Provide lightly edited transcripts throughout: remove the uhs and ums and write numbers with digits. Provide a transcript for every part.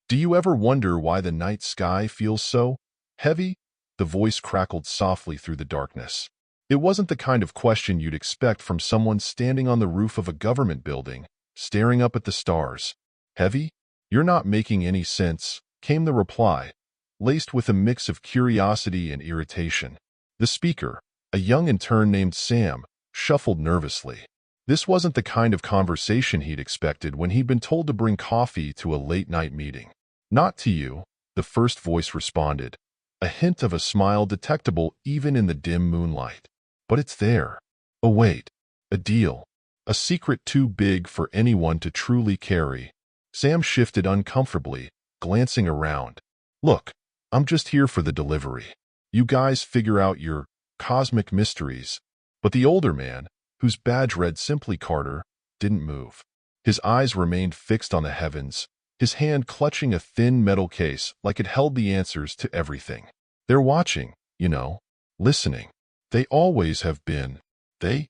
Do you ever wonder why the night sky feels so heavy? The voice crackled softly through the darkness. It wasn't the kind of question you'd expect from someone standing on the roof of a government building, staring up at the stars. Heavy? You're not making any sense, came the reply, laced with a mix of curiosity and irritation. The speaker, a young intern named Sam, shuffled nervously. This wasn't the kind of conversation he'd expected when he'd been told to bring coffee to a late-night meeting. Not to you, the first voice responded, a hint of a smile detectable even in the dim moonlight. But it's there. Oh wait, a deal. A secret too big for anyone to truly carry. Sam shifted uncomfortably, glancing around. Look, I'm just here for the delivery. You guys figure out your cosmic mysteries. But the older man, whose badge read simply Carter, didn't move. His eyes remained fixed on the heavens, his hand clutching a thin metal case like it held the answers to everything. They're watching, you know, listening. They always have been. They?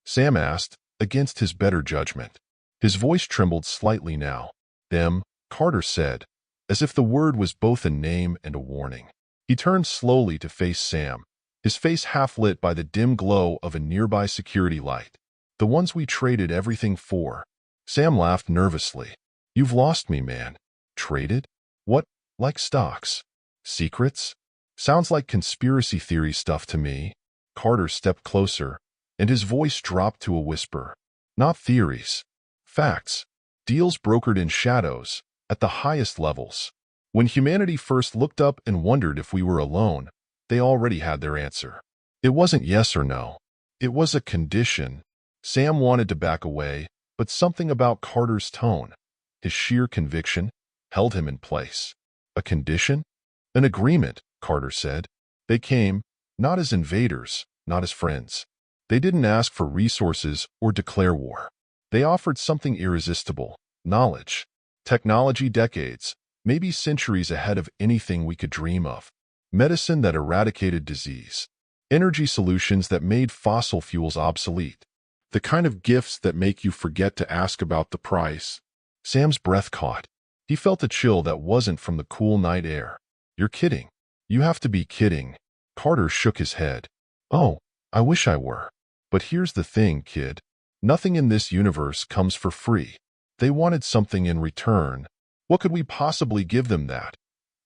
Sam asked, against his better judgment. His voice trembled slightly now. Them, Carter said, as if the word was both a name and a warning. He turned slowly to face Sam, his face half lit by the dim glow of a nearby security light. The ones we traded everything for. Sam laughed nervously. You've lost me, man. Traded? What, like stocks? Secrets? Sounds like conspiracy theory stuff to me. Carter stepped closer, and his voice dropped to a whisper. Not theories. Facts. Deals brokered in shadows, at the highest levels. When humanity first looked up and wondered if we were alone, they already had their answer. It wasn't yes or no. It was a condition. Sam wanted to back away, but something about Carter's tone, his sheer conviction, held him in place. A condition? An agreement, Carter said. They came, not as invaders, not as friends. They didn't ask for resources or declare war. They offered something irresistible, knowledge. Technology decades, maybe centuries ahead of anything we could dream of. Medicine that eradicated disease. Energy solutions that made fossil fuels obsolete. The kind of gifts that make you forget to ask about the price. Sam's breath caught. He felt a chill that wasn't from the cool night air. You're kidding. You have to be kidding. Carter shook his head. Oh, I wish I were. But here's the thing, kid. Nothing in this universe comes for free. They wanted something in return. What could we possibly give them that?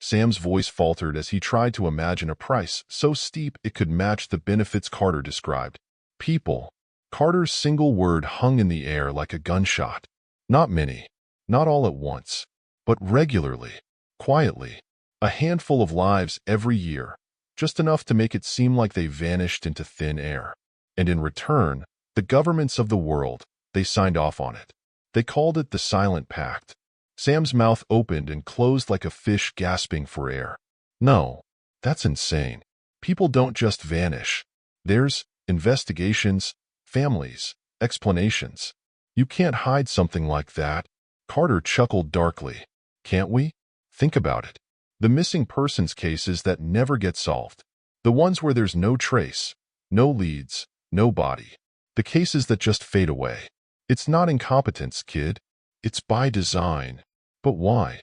Sam's voice faltered as he tried to imagine a price so steep it could match the benefits Carter described. People. Carter's single word hung in the air like a gunshot. Not many. Not all at once. But regularly. Quietly. A handful of lives every year. Just enough to make it seem like they vanished into thin air. And in return, the governments of the world, they signed off on it. They called it the Silent Pact. Sam's mouth opened and closed like a fish gasping for air. No, that's insane. People don't just vanish. There's investigations, families, explanations. You can't hide something like that. Carter chuckled darkly. Can't we? Think about it. The missing persons cases that never get solved. The ones where there's no trace, no leads, no body. The cases that just fade away. It's not incompetence, kid. It's by design. But why?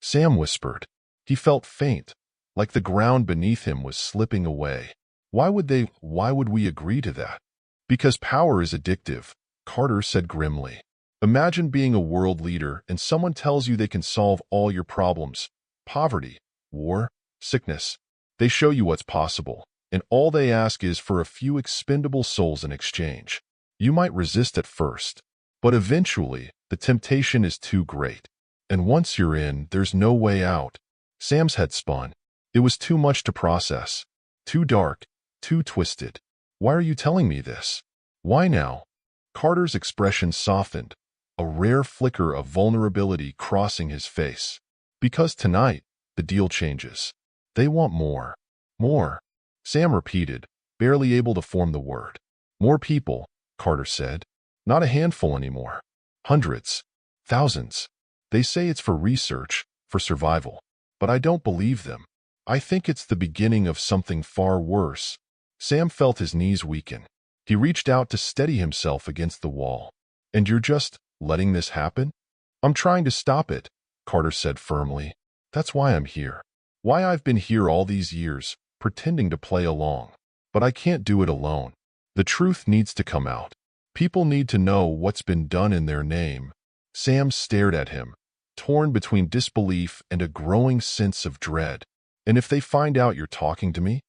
Sam whispered. He felt faint, like the ground beneath him was slipping away. Why would we agree to that? Because power is addictive, Carter said grimly. Imagine being a world leader and someone tells you they can solve all your problems. Poverty, war, sickness. They show you what's possible, and all they ask is for a few expendable souls in exchange. You might resist at first, but eventually the temptation is too great. And once you're in, there's no way out. Sam's head spun. It was too much to process. Too dark, too twisted. Why are you telling me this? Why now? Carter's expression softened, a rare flicker of vulnerability crossing his face. Because tonight, the deal changes. They want more. More. Sam repeated, barely able to form the word. More people, Carter said. Not a handful anymore. Hundreds. Thousands. They say it's for research, for survival. But I don't believe them. I think it's the beginning of something far worse. Sam felt his knees weaken. He reached out to steady himself against the wall. And you're just letting this happen? I'm trying to stop it, Carter said firmly. That's why I'm here. Why I've been here all these years, pretending to play along. But I can't do it alone. The truth needs to come out. People need to know what's been done in their name." Sam stared at him, torn between disbelief and a growing sense of dread. "And if they find out you're talking to me?"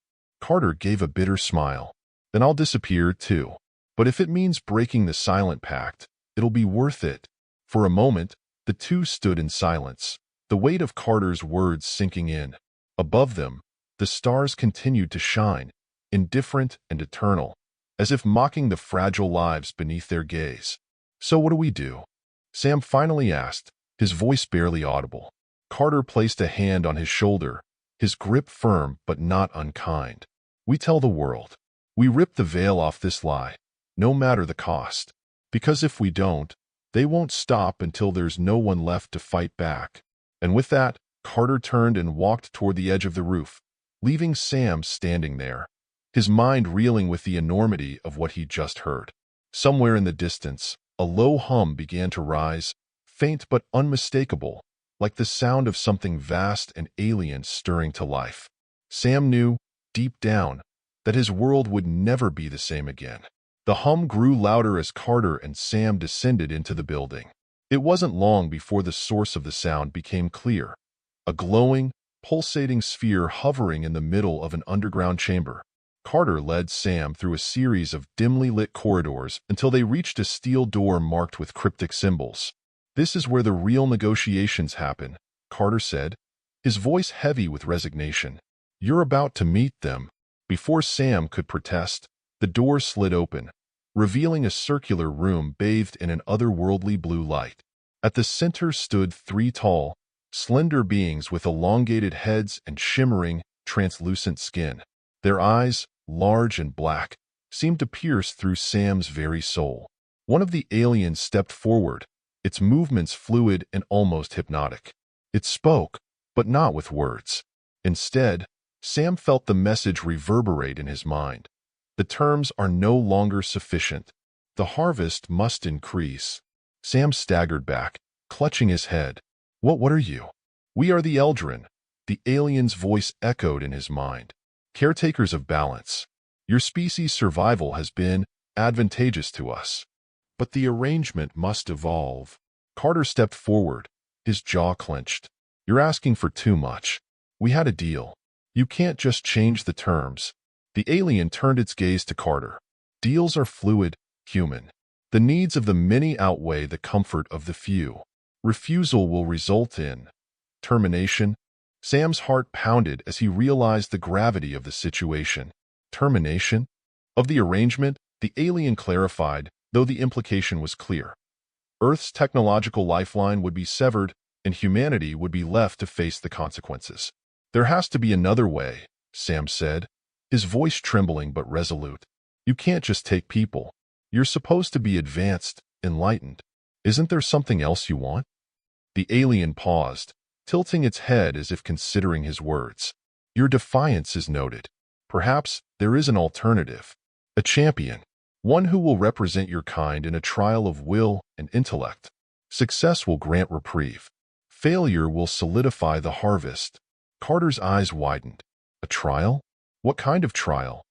Carter gave a bitter smile. "Then I'll disappear too. But if it means breaking the Silent Pact, it'll be worth it." For a moment, the two stood in silence, the weight of Carter's words sinking in. Above them, the stars continued to shine, indifferent and eternal, as if mocking the fragile lives beneath their gaze. "So what do we do?" Sam finally asked, his voice barely audible. Carter placed a hand on his shoulder, his grip firm but not unkind. "We tell the world. We rip the veil off this lie, no matter the cost. Because if we don't, they won't stop until there's no one left to fight back." And with that, Carter turned and walked toward the edge of the roof, leaving Sam standing there, his mind reeling with the enormity of what he'd just heard. Somewhere in the distance, a low hum began to rise, faint but unmistakable, like the sound of something vast and alien stirring to life. Sam knew, deep down, that his world would never be the same again. The hum grew louder as Carter and Sam descended into the building. It wasn't long before the source of the sound became clear, a glowing, pulsating sphere hovering in the middle of an underground chamber. Carter led Sam through a series of dimly lit corridors until they reached a steel door marked with cryptic symbols. "This is where the real negotiations happen," Carter said, his voice heavy with resignation. "You're about to meet them." Before Sam could protest, the door slid open, revealing a circular room bathed in an otherworldly blue light. At the center stood three tall, slender beings with elongated heads and shimmering, translucent skin. Their eyes, large and black, seemed to pierce through Sam's very soul. One of the aliens stepped forward, its movements fluid and almost hypnotic. It spoke, but not with words. Instead, Sam felt the message reverberate in his mind. The terms are no longer sufficient. The harvest must increase. Sam staggered back, clutching his head. What are you?" "We are the Eldrin," the alien's voice echoed in his mind. "Caretakers of balance. Your species' survival has been advantageous to us. But the arrangement must evolve." Carter stepped forward, his jaw clenched. "You're asking for too much. We had a deal. You can't just change the terms." The alien turned its gaze to Carter. "Deals are fluid, human. The needs of the many outweigh the comfort of the few. Refusal will result in termination." Sam's heart pounded as he realized the gravity of the situation. Termination? Of the arrangement, the alien clarified, though the implication was clear. Earth's technological lifeline would be severed, and humanity would be left to face the consequences. "There has to be another way," Sam said, his voice trembling but resolute. "You can't just take people. You're supposed to be advanced, enlightened. Isn't there something else you want?" The alien paused, tilting its head as if considering his words. "Your defiance is noted. Perhaps there is an alternative. A champion. One who will represent your kind in a trial of will and intellect. Success will grant reprieve. Failure will solidify the harvest." Carter's eyes widened. "A trial? What kind of trial?"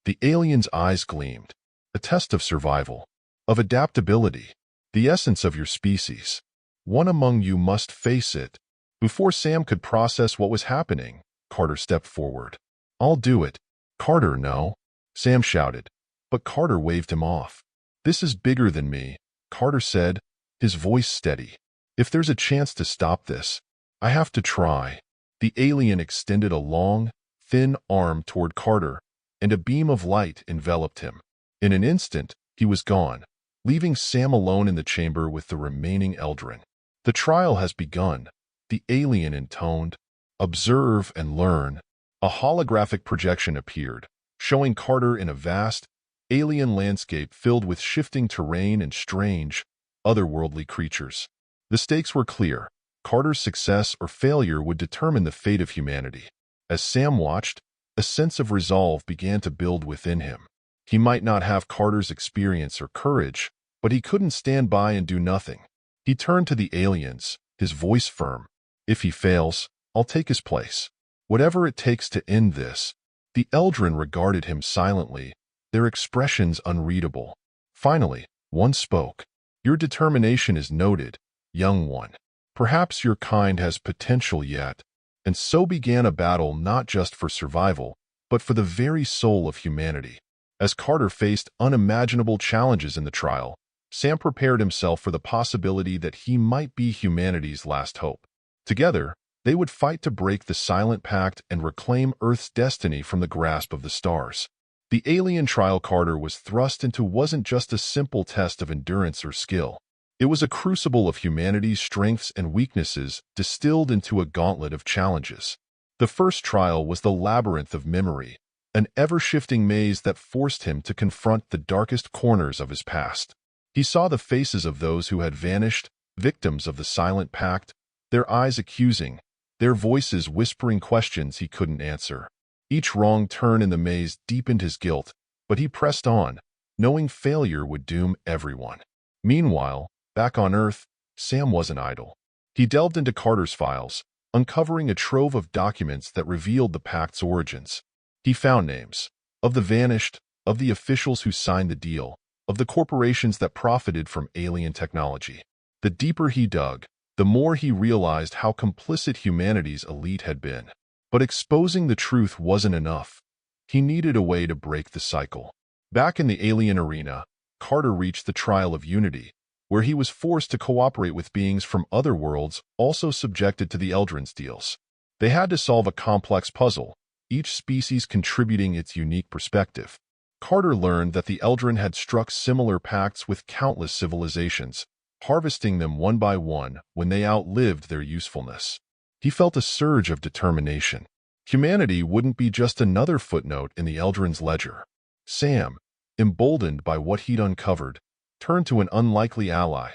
The alien's eyes gleamed. "A test of survival, of adaptability, the essence of your species. One among you must face it." Before Sam could process what was happening, Carter stepped forward. "I'll do it." "Carter, no," Sam shouted, but Carter waved him off. "This is bigger than me," Carter said, his voice steady. "If there's a chance to stop this, I have to try." The alien extended a long, thin arm toward Carter, and a beam of light enveloped him. In an instant, he was gone, leaving Sam alone in the chamber with the remaining Eldrin. "The trial has begun," the alien intoned. "Observe and learn." A holographic projection appeared, showing Carter in a vast, alien landscape filled with shifting terrain and strange, otherworldly creatures. The stakes were clear. Carter's success or failure would determine the fate of humanity. As Sam watched, a sense of resolve began to build within him. He might not have Carter's experience or courage, but he couldn't stand by and do nothing. He turned to the aliens, his voice firm. "If he fails, I'll take his place. Whatever it takes to end this." The Eldrin regarded him silently, their expressions unreadable. Finally, one spoke. "Your determination is noted, young one. Perhaps your kind has potential yet." And so began a battle not just for survival, but for the very soul of humanity. As Carter faced unimaginable challenges in the trial, Sam prepared himself for the possibility that he might be humanity's last hope. Together, they would fight to break the Silent Pact and reclaim Earth's destiny from the grasp of the stars. The alien trial Carter was thrust into wasn't just a simple test of endurance or skill. It was a crucible of humanity's strengths and weaknesses distilled into a gauntlet of challenges. The first trial was the labyrinth of memory, an ever-shifting maze that forced him to confront the darkest corners of his past. He saw the faces of those who had vanished, victims of the Silent Pact, their eyes accusing, their voices whispering questions he couldn't answer. Each wrong turn in the maze deepened his guilt, but he pressed on, knowing failure would doom everyone. Meanwhile, back on Earth, Sam wasn't idle. He delved into Carter's files, uncovering a trove of documents that revealed the Pact's origins. He found names of the vanished, of the officials who signed the deal, of the corporations that profited from alien technology. The deeper he dug, the more he realized how complicit humanity's elite had been. But exposing the truth wasn't enough. He needed a way to break the cycle. Back in the alien arena, Carter reached the trial of unity, where he was forced to cooperate with beings from other worlds also subjected to the Eldrin's deals. They had to solve a complex puzzle, each species contributing its unique perspective. Carter learned that the Eldrin had struck similar pacts with countless civilizations, harvesting them one by one when they outlived their usefulness. He felt a surge of determination. Humanity wouldn't be just another footnote in the Eldrin's ledger. Sam, emboldened by what he'd uncovered, turned to an unlikely ally,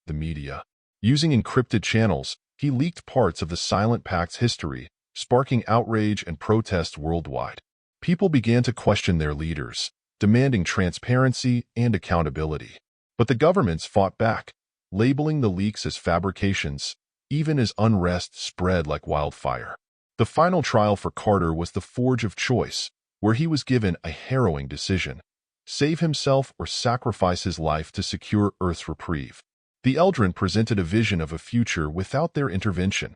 the media. Using encrypted channels, he leaked parts of the Silent Pact's history, sparking outrage and protest worldwide. People began to question their leaders, demanding transparency and accountability. But the governments fought back, labeling the leaks as fabrications, even as unrest spread like wildfire. The final trial for Carter was the forge of choice, where he was given a harrowing decision: save himself or sacrifice his life to secure Earth's reprieve. The Eldrin presented a vision of a future without their intervention,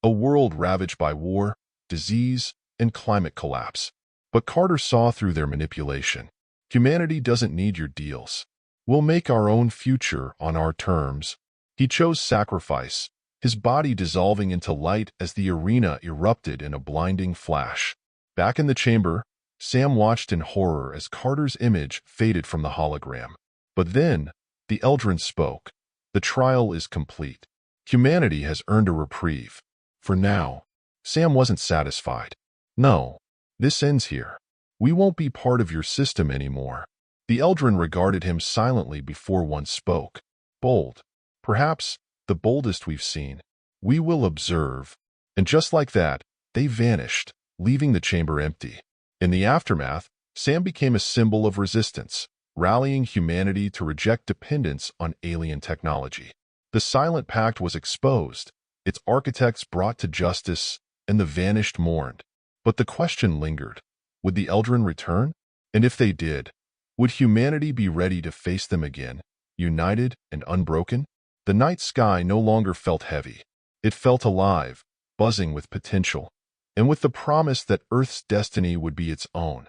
a world ravaged by war, disease, and climate collapse. But Carter saw through their manipulation. Humanity doesn't need your deals. We'll make our own future on our terms. He chose sacrifice, his body dissolving into light as the arena erupted in a blinding flash. Back in the chamber, Sam watched in horror as Carter's image faded from the hologram. But then, the Eldrin spoke. "The trial is complete. Humanity has earned a reprieve. For now." Sam wasn't satisfied. "No, this ends here. We won't be part of your system anymore." The Eldrin regarded him silently before one spoke. "Bold. Perhaps the boldest we've seen. We will observe." And just like that, they vanished, leaving the chamber empty. In the aftermath, Sam became a symbol of resistance, rallying humanity to reject dependence on alien technology. The Silent Pact was exposed, its architects brought to justice, and the vanished mourned. But the question lingered: would the Eldrin return? And if they did, would humanity be ready to face them again, united and unbroken? The night sky no longer felt heavy. It felt alive, buzzing with potential, and with the promise that Earth's destiny would be its own.